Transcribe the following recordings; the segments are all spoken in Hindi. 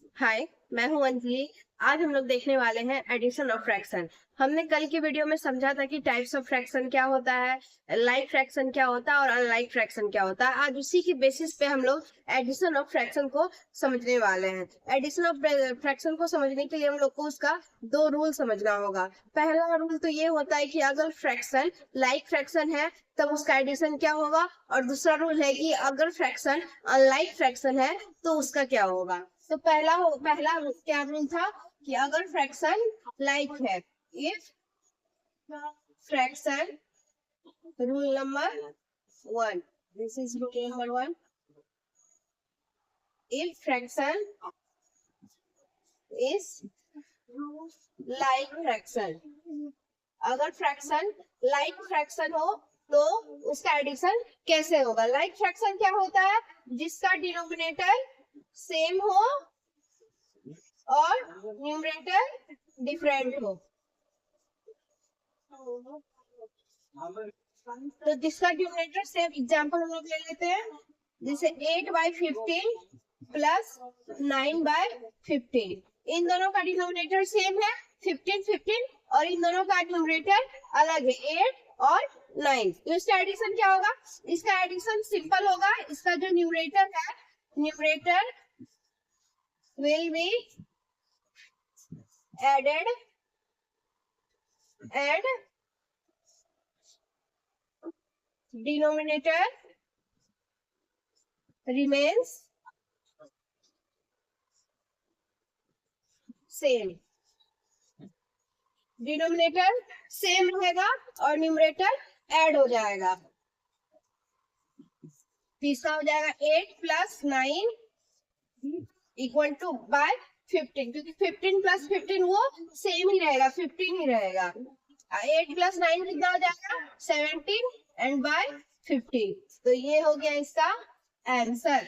हाय, मैं हूं अंजलि। आज हम लोग देखने वाले हैं एडिशन और फ्रैक्शन। हमने कल की वीडियो में समझा था कि टाइप्स ऑफ फ्रैक्शन क्या होता है, लाइक फ्रैक्शन क्या होता है और अनलाइक फ्रैक्शन क्या होता है। आज उसी की बेसिस पे हम लोग एडिशन ऑफ फ्रैक्शन को समझने वाले हैं। एडिशन ऑफ फ्रैक्शन को समझने के लिए हम लोग को उसका दो रूल समझना होगा। पहला रूल तो ये होता है कि अगर फ्रैक्शन लाइक फ्रैक्शन है तब उसका एडिशन क्या होगा, और दूसरा रूल है कि अगर फ्रैक्शन अनलाइक फ्रैक्शन है तो उसका क्या होगा। तो पहला क्या रूल था कि अगर फ्रैक्शन लाइक है, if fraction, rule number one, this is rule number one, if fraction is like fraction, अगर फ्रैक्शन लाइक फ्रैक्शन हो तो उसका एडिशन कैसे होगा। लाइक फ्रैक्शन क्या होता है, जिसका डिनोमिनेटर सेम हो और न्यूमरेटर डिफरेंट हो। तो जिसका डिनोमिनेटर सेम, एग्जांपल हम लोग ले लेते हैं, जैसे 8/15 प्लस 9/15, इन दोनों का डिनोमिनेटर सेम है 15 और इन दोनों का न्यूमरेटर अलग है 8 और 9। तो इसका एडिशन क्या होगा, इसका एडिशन सिंपल होगा। इसका जो न्यूमरेटर है, numerator will be added and denominator remains same। Denominator same रहेगा और न्यूमरेटर ऐड हो जाएगा। तीसरा हो जाएगा 8 प्लस 9 इक्वल टू बाय 15, क्योंकि 15 प्लस 15 वो सेम ही रहेगा, 15 ही रहेगा। 8 प्लस 9 कितना हो जाएगा 17 एंड बाय 15। तो ये हो गया इसका आंसर,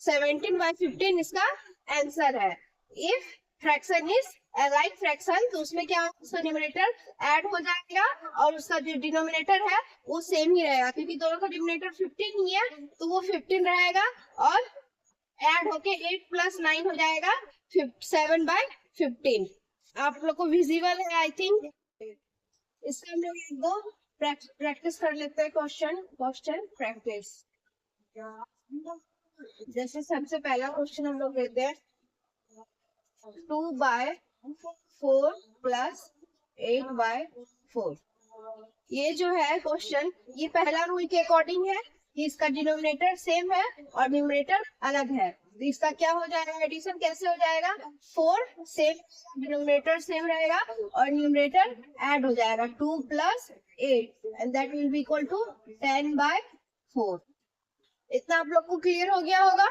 17/15 इसका आंसर है। If fraction is like fraction तो उसमें क्या होगा, उसका न्यूमरेटर ऐड हो जाएगा और उसका जो डिनोमिनेटर है वो सेम ही रहेगा, क्योंकि दोनों का डिनोमिनेटर 15 ही है तो वो 15 रहेगा और ऐड होके 8 प्लस 9 हो जाएगा 7/15। आप लोग को विजिबल है आई थिंक। इसका हम लोग एक दो प्रैक्टिस कर लेते हैं, क्वेश्चन प्रैक्टिस। जैसे सबसे पहला क्वेश्चन हम लोग लेते हैं 2/4 प्लस 8/4। ये जो है क्वेश्चन, ये पहला रूल के अकॉर्डिंग है कि इसका डिनोमिनेटर सेम है और न्यूमरेटर अलग है। तो इसका क्या हो जाएगा, एडिशन कैसे हो जाएगा, 4 सेम, डिनोमिनेटर सेम रहेगा और न्यूमरेटर ऐड हो जाएगा 2 plus 8 and that will be equal to 10/4। इतना आप लोग को क्लियर हो गया होगा।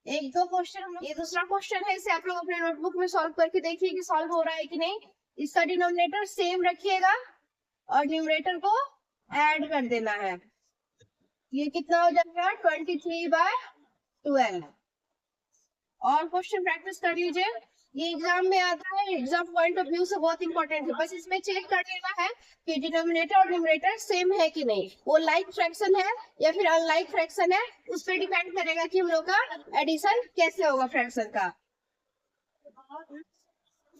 एक दो क्वेश्चन, ये दूसरा क्वेश्चन है, इसे आप लोग अपने नोटबुक में सॉल्व करके देखिए कि सॉल्व हो रहा है कि नहीं। इसका डिनोमिनेटर सेम रखिएगा और न्यूमरेटर को ऐड कर देना है। ये कितना हो जाएगा 23/12। और क्वेश्चन प्रैक्टिस कर लीजिए, ये एग्जाम में आता है, एग्जाम पॉइंट ऑफ व्यू से बहुत इंपॉर्टेंट है। बस इसमें चेक कर लेना है कि डिनोमिनेटर और न्यूमरेटर सेम है कि नहीं, वो लाइक फ्रैक्शन है या फिर अनलाइक फ्रैक्शन है, उस पर डिपेंड करेगा कि हम लोग का एडिशन कैसे होगा फ्रैक्शन का।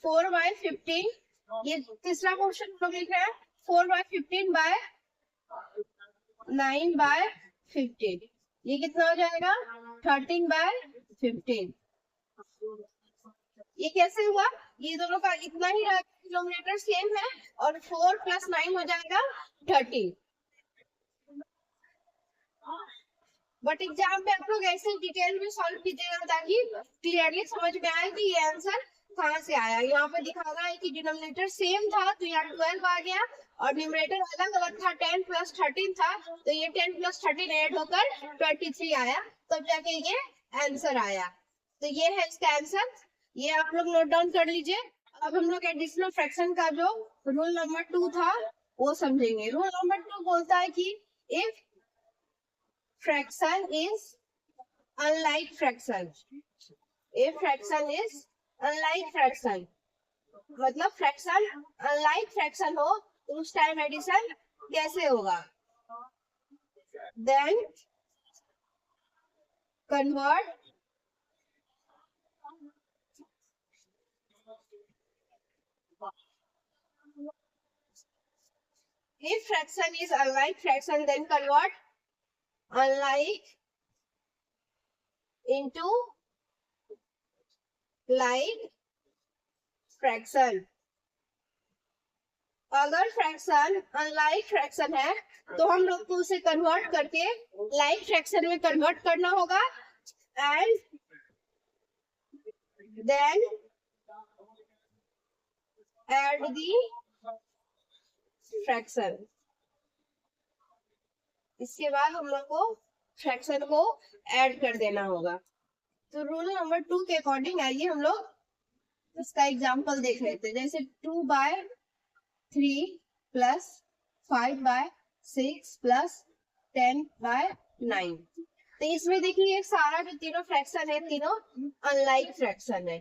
4/15, ये तीसरा क्वेश्चन हम लोग लिख रहे हैं 4/15/9/15, ये कितना हो जाएगा 13/15। ये कैसे हुआ, ये दोनों का इतना ही डिनोमिनेटर सेम है और 4 प्लस 9 हो जाएगा 13। बट एग्जाम में आप लोग ऐसे डिटेल में सॉल्व कीजिएगा ताकि क्लियरली समझ में आए कि ये आंसर कहाँ से आया। यहाँ पे दिखा रहा है कि डिनोमिनेटर सेम था तो यहाँ 12 आ गया और न्यूमरेटर अलग अलग था, 10 प्लस 13 था तो ये 10 प्लस 13 ऐड होकर 23 आया, तब जाके ये आंसर आया। तो ये है इसका आंसर, ये आप लोग नोट डाउन कर लीजिए। अब हम लोग एडिशनल फ्रैक्शन का जो रूल नंबर 2 था वो समझेंगे। रूल नंबर 2 बोलता है कि if fraction is unlike fraction, if fraction is unlike fraction, मतलब फ्रैक्शन अनलाइक फ्रैक्शन हो तो उस टाइम एडिशन कैसे होगा। Then convert If fraction is unlike fraction, then convert unlike into like fraction. अगर फ्रैक्शन अनलाइक फ्रैक्शन है तो हम लोग को उसे कन्वर्ट करके लाइक फ्रैक्शन में कन्वर्ट करना होगा and then add the fraction. इसके बाद हम लोग को फ्रैक्शन को ऐड कर देना होगा. तो रूल नंबर 2 के अकॉर्डिंग आइए हम लोग इसका एग्जांपल देख लेते हैं. जैसे 2/3 प्लस 5/6 प्लस 10/9. तो इसमें देखिए ये सारा जो तीनों फ्रैक्शन है तीनों अनलाइक फ्रैक्शन है.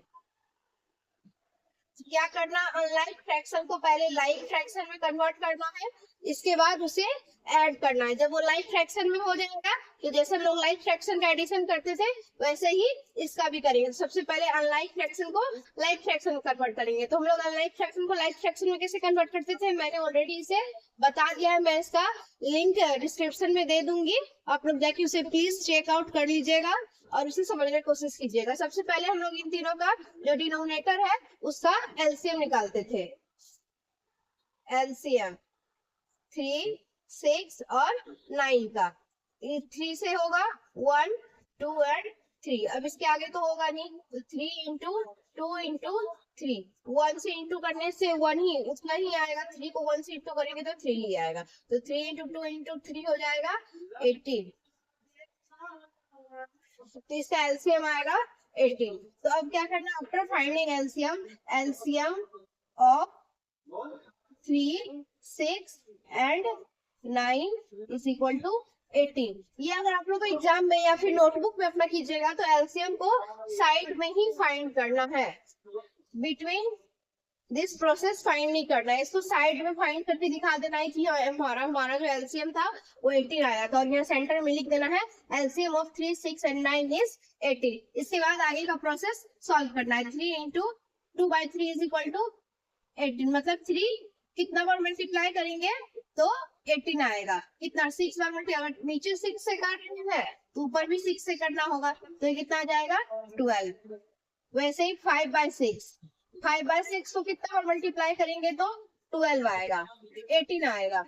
क्या करना, अनलाइक फ्रैक्शन को पहले लाइक फ्रैक्शन में कन्वर्ट करना है, इसके बाद उसे ऐड करना है. जब वो लाइक फ्रैक्शन में हो जाएगा तो जैसे हम लोग लाइक फ्रैक्शन का एडिशन करते थे वैसे ही इसका भी करेंगे. सबसे पहले अनलाइक फ्रैक्शन को लाइक फ्रैक्शन में कन्वर्ट करेंगे. तो हम लोग अनलाइक फ्रैक्शन को लाइक फ्रैक्शन में कैसे कन्वर्ट करते थे मैंने ऑलरेडी इसे बता दिया है. मैं इसका लिंक डिस्क्रिप्शन में दे दूंगी, आप लोग जाके उसे प्लीज चेकआउट कर लीजिएगा और उसे समझने की कोशिश कीजिएगा. सबसे पहले हम लोग इन तीनों का जो डिनोमिनेटर है उसका एलसीएम निकालते थे. एलसीएम 3, 6 और 9 का. 3 से होगा 1, 2 एंड 3. अब इसके आगे तो होगा नहीं, तो 3 इंटू 2 इंटू 3. 1 से इंटू करने से 1 ही उतना ही आएगा. 3 को 1 से इंटू करेंगे तो 3 ही आएगा. तो 3 इंटू 2 इंटू 3 हो जाएगा 18. तो इसका एलसीएम आएगा 18. तो अब क्या करना, after finding LCM, LCM of 3, 6 and 9 is equal to 18. ये अगर आप लोग को एग्जाम में या फिर नोटबुक में अपना कीजिएगा तो एलसीएम को साइड में ही फाइंड करना है, बिटवीन दिस प्रोसेस फाइंड नहीं करना है. इसको साइड में फाइंड करके दिखा देना है कि हमारा जो एलसीएम था वो 18 आया था और यहाँ सेंटर में लिख देना है एलसीएम ऑफ 3, 6 एंड 9 इज 18. इसके बाद आगे का प्रोसेस सॉल्व करना है. 3 इंटू 2/3 इज इक्वल टू 18. मतलब 3 कितना बार मल्टीप्लाई करेंगे तो 18 आएगा. कितना 6 बार मल्टीप्लाई, नीचे 6 से काट रहे हैं तो ऊपर भी 6 से करना होगा तो ये कितना आ जाएगा 12. वैसे ही 5/6, 5/6 को कितना बार मल्टीप्लाई करेंगे तो 12 आएगा, 18 आएगा.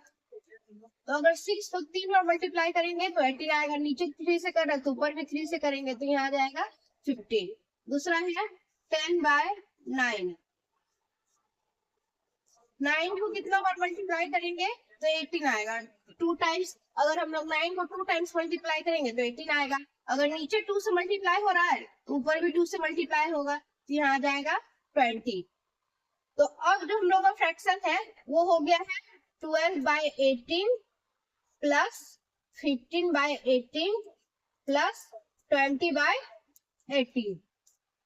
तो अगर 6 को 3 बार मल्टीप्लाई करेंगे तो 18 आएगा. नीचे 3 से कर रहे तो ऊपर भी 3 से करेंगे तो यहाँ आ जाएगा 15. दूसरा है 10/9. 9 को कितना बार मल्टीप्लाई करेंगे तो 18 आएगा. 2 टाइम्स, अगर हम लोग 9 को 2 टाइम्स मल्टीप्लाई करेंगे तो 18 आएगा. अगर नीचे 2 से मल्टीप्लाई हो रहा है तो ऊपर भी 2 से मल्टीप्लाई होगा तो यहाँ आ जाएगा 20. तो अब जो हम लोग का फ्रैक्शन है वो हो गया है 12/18 प्लस 15/18 प्लस 20/18.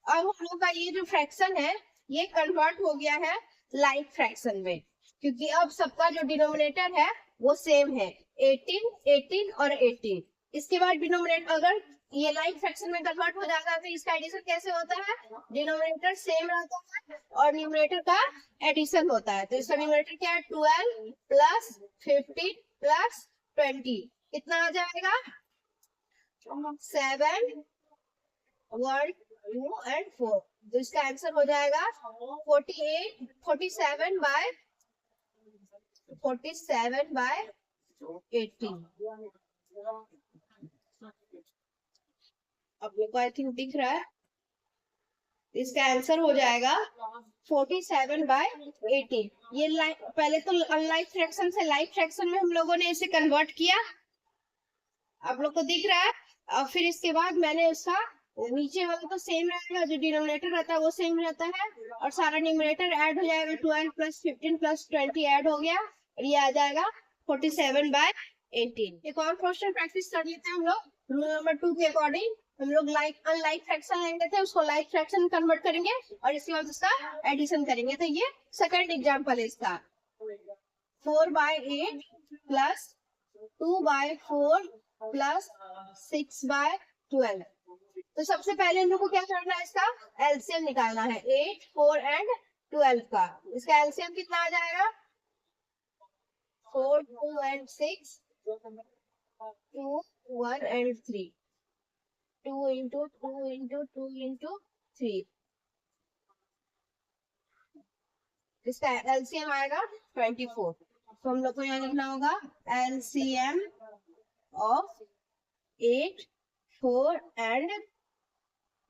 अब हम लोग का ये जो फ्रैक्शन है ये कन्वर्ट हो गया है लाइक फ्रैक्शन में, क्योंकि अब सबका जो डिनोमिनेटर है वो सेम है 18, 18 और 18. इसके बाद डिनोमिनेटर अगर ये लाइक फ्रैक्शन में कन्वर्ट हो जाता है तो इसका एडिशन कैसे होता है, डिनोमिनेटर सेम रहता है और न्यूमरेटर का एडिशन होता है. तो इसका न्यूमरेटर क्या है 12 प्लस 15 प्लस 20. कितना आ जाएगा 7, 1, 2 एंड 4. तो इसका आंसर हो जाएगा 47/18. आप लोग को आई थिंक दिख रहा है. इसका आंसर हो जाएगा 47/18. ये पहले तो अनलाइक फ्रैक्शन से लाइक फ्रैक्शन में हम लोगों ने इसे कन्वर्ट किया, आप लोग को दिख रहा है. और फिर इसके बाद मैंने उसका नीचे वाला तो सेम रहेगा, जो डिनोमिनेटर रहता है वो सेम रहता है और सारा न्यूमरेटर ऐड हो जाएगा. 12 प्लस 15 प्लस 20 ऐड हो गया और ये आ जाएगा 47/18. एक और क्वेश्चन प्रैक्टिस कर लेते हैं हम लोग. रूल नंबर 2 के अकॉर्डिंग हम लोग अनलाइक फ्रैक्शन लेंगे थे, उसको लाइक फ्रैक्शन में कन्वर्ट करेंगे और इसके बाद उसका एडिशन करेंगे. तो ये सेकंड एग्जांपल है इसका. 4/8 प्लस 2/4 प्लस 6/12. तो सबसे पहले हम लोग को क्या करना है, इसका एलसीएम निकालना है 8, 4 एंड 12 का. इसका एलसीएम कितना आ जाएगा 4, 2 and 6, 2, 1 and 3, 2 into 2 into 2 into 3, इसका एलसीएम आएगा 24। तो हम लोग को यहाँ लिखना होगा LCM of 8, 4 and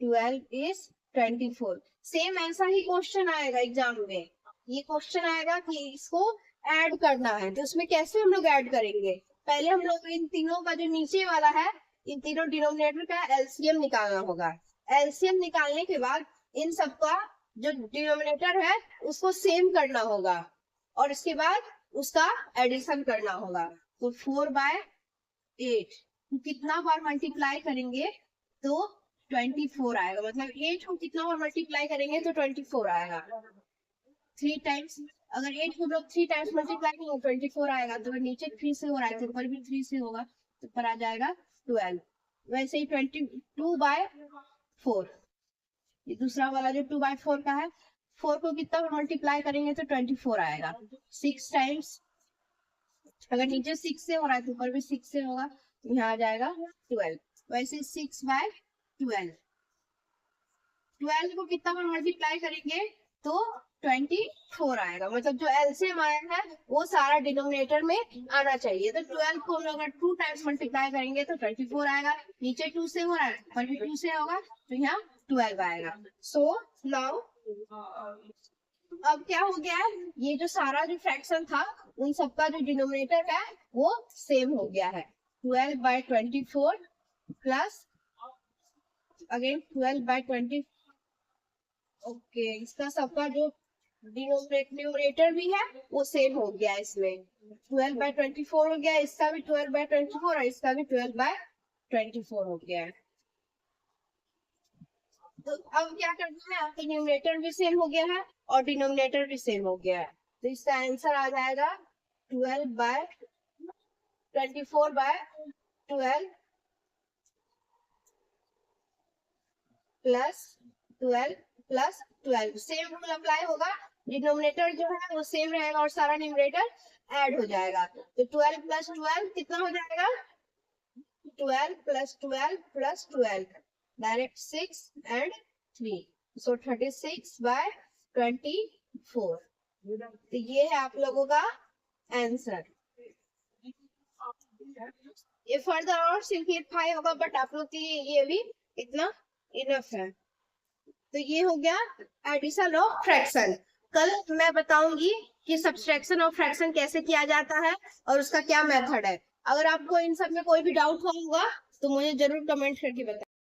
12 is 24। Same ऐसा ही क्वेश्चन आएगा एग्जाम में। ये क्वेश्चन आएगा कि इसको ऐड करना है, तो उसमें कैसे हम लोग ऐड करेंगे। पहले हम लोग इन तीनों का जो नीचे वाला है, इन तीनों डिनोमिनेटर का एलसीएम निकालना होगा। एलसीएम निकालने के बाद इन सबका जो डिनोमिनेटर है उसको सेम करना होगा और इसके बाद उसका एडिशन करना होगा। तो 4/8 कितना बार मल्टीप्लाई करेंगे तो 24 आएगा। मतलब 8 को कितना बार मल्टीप्लाई करेंगे तो 24 आएगा। 3 टाइम्स, अगर 8 को लोग 3 टाइम्स मल्टीप्लाई करेंगे 24 आएगा। तो नीचे 3 से हो रहा है तो ऊपर भी 3 से होगा, तो ऊपर आ जाएगा 12। वैसे ही 22/4, ये दूसरा वाला जो 2/4 का है, 4 को कितना बार मल्टीप्लाई करेंगे तो 24 आएगा। 6 टाइम्स, अगर नीचे 6 से हो रहा है तो ऊपर भी 6 से होगा, तो यहाँ आ जाएगा 12। वैसे 6/12, 12 को कितना बार मल्टीप्लाई करेंगे तो 24 आएगा। मतलब जो एलसीएम आया है वो सारा डिनोमिनेटर में आना चाहिए। तो 12 को हम लोग अगर 2 टाइम्स मल्टीप्लाई करेंगे तो 24 आएगा। नीचे 2 से हो रहा है, ऊपर भी 2 से होगा, तो यहाँ 12 आएगा। सो नाउ अब क्या हो गया है, ये जो सारा जो फ्रैक्शन था उन सबका जो डिनोमिनेटर है वो सेम हो गया है। 12/24 प्लस अगेन 12/20। ओके, इसका सबका जो डिनोमिनेटर भी है वो सेम हो गया। इसमें 12/24 हो गया, इसका भी 12/24 और इसका भी 12/24 हो गया है। तो अब क्या करना है, आपका न्यूमरेटर भी सेम हो गया है और डिनोमिनेटर भी सेम हो गया है। तो इसका आंसर आ जाएगा 12/24/12 plus 12 plus 12। Same rule apply होगा, डिनोमिनेटर जो है वो सेम रहेगा और सारा न्यूमरेटर ऐड हो जाएगा। तो 12 प्लस 12 कितना हो जाएगा, 12 plus 12 plus 12 direct 6 and 3, so 36/24। तो ये है आप लोगों का आंसर। ये फर्दर और सिंप्लीफाई होगा बट आप लोग के ये भी इतना इनफ है। तो ये हो गया एडिशन ऑफ फ्रैक्शन। कल मैं बताऊंगी कि सब्सट्रैक्शन ऑफ फ्रैक्शन कैसे किया जाता है और उसका क्या मेथड है। अगर आपको इन सब में कोई भी डाउट होगा तो मुझे जरूर कमेंट करके बताएं।